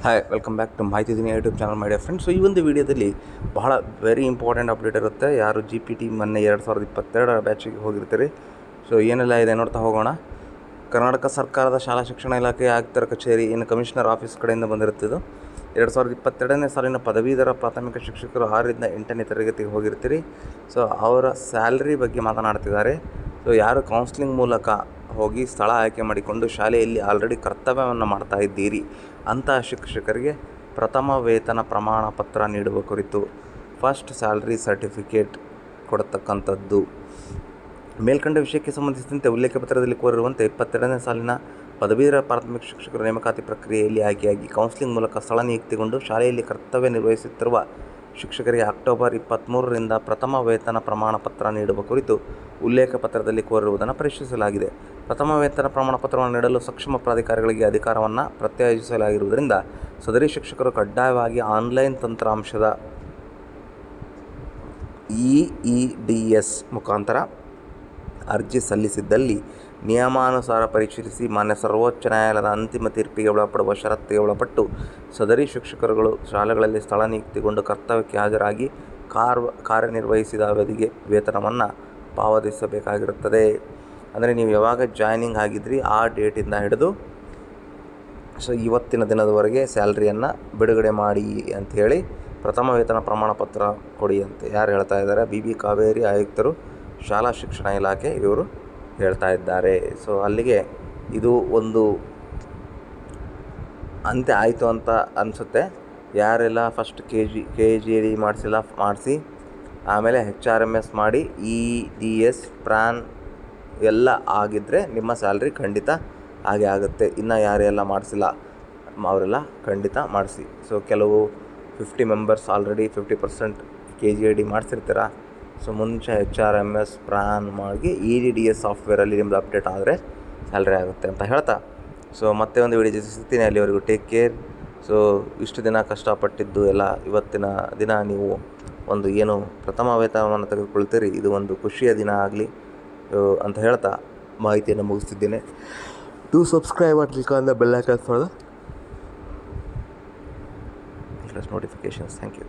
Hi, welcome back to ಮಾಹಿತಿ ದಿನ YouTube channel my dear friends. So ಈ ಒಂದು ವಿಡಿಯೋದಲ್ಲಿ ಬಹಳ ವೆರಿ ಇಂಪಾರ್ಟೆಂಟ್ ಅಪ್ಡೇಟ್ ಇರುತ್ತೆ. ಯಾರು GPT ಮೊನ್ನೆ 2022 ಬ್ಯಾಚಿಗೆ ಹೋಗಿರ್ತೀರಿ, ಸೊ ಏನೆಲ್ಲ ಇದೆ ನೋಡ್ತಾ ಹೋಗೋಣ. ಕರ್ನಾಟಕ ಸರ್ಕಾರದ ಶಾಲಾ ಶಿಕ್ಷಣ ಇಲಾಖೆ ಆಯುಕ್ತರ ಕಚೇರಿ ಇನ್ನು ಕಮಿಷನರ್ ಆಫೀಸ್ ಕಡೆಯಿಂದ ಬಂದಿರುತ್ತಿದ್ದು 2022ನೇ ಸಾಲಿನ ಪದವೀಧರ ಪ್ರಾಥಮಿಕ ಶಿಕ್ಷಕರು 6ರಿಂದ 8ನೇ ತರಗತಿಗೆ ಹೋಗಿರ್ತೀರಿ. ಸೊ ಅವರ ಸ್ಯಾಲ್ರಿ ಬಗ್ಗೆ ಮಾತನಾಡ್ತಿದ್ದಾರೆ. ಸೊ ಯಾರು ಕೌನ್ಸ್ಲಿಂಗ್ ಮೂಲಕ ಹೋಗಿ ಸ್ಥಳ ಆಯ್ಕೆ ಮಾಡಿಕೊಂಡು ಶಾಲೆಯಲ್ಲಿ ಆಲ್ರೆಡಿ ಕರ್ತವ್ಯವನ್ನು ಮಾಡ್ತಾ ಇದ್ದೀರಿ ಅಂತಹ ಶಿಕ್ಷಕರಿಗೆ ಪ್ರಥಮ ವೇತನ ಪ್ರಮಾಣ ಪತ್ರ ನೀಡುವ ಕುರಿತು ಫಸ್ಟ್ ಸ್ಯಾಲ್ರಿ ಸರ್ಟಿಫಿಕೇಟ್ ಕೊಡತಕ್ಕಂಥದ್ದು. ಮೇಲ್ಕಂಡ ವಿಷಯಕ್ಕೆ ಸಂಬಂಧಿಸಿದಂತೆ ಉಲ್ಲೇಖ ಪತ್ರದಲ್ಲಿ ಕೋರಿರುವಂತೆ 22ನೇ ಸಾಲಿನ ಪದವೀಧರ ಪ್ರಾಥಮಿಕ ಶಿಕ್ಷಕರ ನೇಮಕಾತಿ ಪ್ರಕ್ರಿಯೆಯಲ್ಲಿ ಆಯ್ಕೆಯಾಗಿ ಕೌನ್ಸಿಲಿಂಗ್ ಮೂಲಕ ಸ್ಥಳ ನಿಯುಕ್ತಿಗೊಂಡು ಶಾಲೆಯಲ್ಲಿ ಕರ್ತವ್ಯ ನಿರ್ವಹಿಸುತ್ತಿರುವ ಶಿಕ್ಷಕರಿಗೆ ಅಕ್ಟೋಬರ್ 23ರಿಂದ ಪ್ರಥಮ ವೇತನ ಪ್ರಮಾಣ ಪತ್ರ ನೀಡುವ ಕುರಿತು ಉಲ್ಲೇಖ ಪತ್ರದಲ್ಲಿ ಕೋರಿರುವುದನ್ನು ಪರಿಶೀಲಿಸಲಾಗಿದೆ. ಪ್ರಥಮ ವೇತನ ಪ್ರಮಾಣ ಪತ್ರವನ್ನು ನೀಡಲು ಸಕ್ಷಮ ಪ್ರಾಧಿಕಾರಗಳಿಗೆ ಅಧಿಕಾರವನ್ನು ಪ್ರತ್ಯೇಕಿಸಲಾಗಿರುವುದರಿಂದ ಸದರಿ ಶಿಕ್ಷಕರು ಕಡ್ಡಾಯವಾಗಿ ಆನ್ಲೈನ್ ತಂತ್ರಾಂಶದ EEDS ಮುಖಾಂತರ ಅರ್ಜಿ ಸಲ್ಲಿಸಿದ್ದಲ್ಲಿ ನಿಯಮಾನುಸಾರ ಪರಿಶೀಲಿಸಿ ಮಾನ್ಯ ಸರ್ವೋಚ್ಚ ನ್ಯಾಯಾಲಯದ ಅಂತಿಮ ತೀರ್ಪಿಗೆ ಒಳಪಡುವ ಷರತ್ತಿಗೆ ಒಳಪಟ್ಟು ಸದರಿ ಶಿಕ್ಷಕರುಗಳು ಶಾಲೆಗಳಲ್ಲಿ ಸ್ಥಳ ನಿಯುಕ್ತಿಗೊಂಡು ಕರ್ತವ್ಯಕ್ಕೆ ಹಾಜರಾಗಿ ಕಾರ್ಯನಿರ್ವಹಿಸಿದ ಅವಧಿಗೆ ವೇತನವನ್ನು ಪಾವತಿಸಬೇಕಾಗಿರುತ್ತದೆ. ಅಂದರೆ ನೀವು ಯಾವಾಗ ಜಾಯ್ನಿಂಗ್ ಆಗಿದ್ರಿ ಆ ಡೇಟಿಂದ ಹಿಡಿದು ಸೊ ಇವತ್ತಿನ ದಿನದವರೆಗೆ ಸ್ಯಾಲ್ರಿಯನ್ನು ಬಿಡುಗಡೆ ಮಾಡಿ ಅಂಥೇಳಿ ಪ್ರಥಮ ವೇತನ ಪ್ರಮಾಣ ಪತ್ರ ಕೊಡಿ ಅಂತ ಯಾರು ಹೇಳ್ತಾ ಇದ್ದಾರೆ? BB ಕಾವೇರಿ ಆಯುಕ್ತರು, ಶಾಲಾ ಶಿಕ್ಷಣ ಇಲಾಖೆ ಇವರು ಹೇಳ್ತಾ ಇದ್ದಾರೆ. ಸೊ ಅಲ್ಲಿಗೆ ಇದು ಒಂದು ಅಂತ್ಯ ಆಯಿತು ಅಂತ ಅನಿಸುತ್ತೆ. ಯಾರೆಲ್ಲ ಫಸ್ಟ್ KGD ಮಾಡಿಸಿ ಆಮೇಲೆ HRMS ಮಾಡಿ EDS ಪ್ರಾನ್ ಎಲ್ಲ ಆಗಿದ್ದರೆ ನಿಮ್ಮ ಸ್ಯಾಲ್ರಿ ಖಂಡಿತ ಹಾಗೆ ಆಗುತ್ತೆ. ಇನ್ನು ಯಾರೆಲ್ಲ ಮಾಡಿಸಿಲ್ಲ ಅವರೆಲ್ಲ ಖಂಡಿತ ಮಾಡಿಸಿ. ಸೊ ಕೆಲವು 50 ಮೆಂಬರ್ಸ್ ಆಲ್ರೆಡಿ 50% KGD ಮಾಡಿಸಿರ್ತೀರ. ಸೊ ಮುಂಚೆ HRMS ಪ್ರಾನ್ ಮಾಡಿ EDS ಸಾಫ್ಟ್ವೇರಲ್ಲಿ ನಿಮ್ಮದು ಅಪ್ಡೇಟ್ ಆದರೆ ಸ್ಯಾಲ್ರಿ ಆಗುತ್ತೆ ಅಂತ ಹೇಳ್ತಾ, ಸೊ ಮತ್ತೆ ಒಂದು ವಿಡಿಯೋ ಜೊತೆ ಸಿಗ್ತೀನಿ. ಅಲ್ಲಿವರೆಗೂ ಟೇಕ್ ಕೇರ್. ಸೊ ಇಷ್ಟು ದಿನ ಕಷ್ಟಪಟ್ಟಿದ್ದು ಎಲ್ಲ ಇವತ್ತಿನ ದಿನ ನೀವು ಒಂದು ಏನು ಪ್ರಥಮ ವೇತನವನ್ನು ತೆಗೆದುಕೊಳ್ತೀರಿ, ಇದು ಒಂದು ಖುಷಿಯ ದಿನ ಆಗಲಿ ಅಂತ ಹೇಳ್ತಾ ಮಾಹಿತಿಯನ್ನು ಮುಗಿಸ್ತಿದ್ದೇನೆ. To subscribe and click on the bell icon for the latest notifications. Thank you.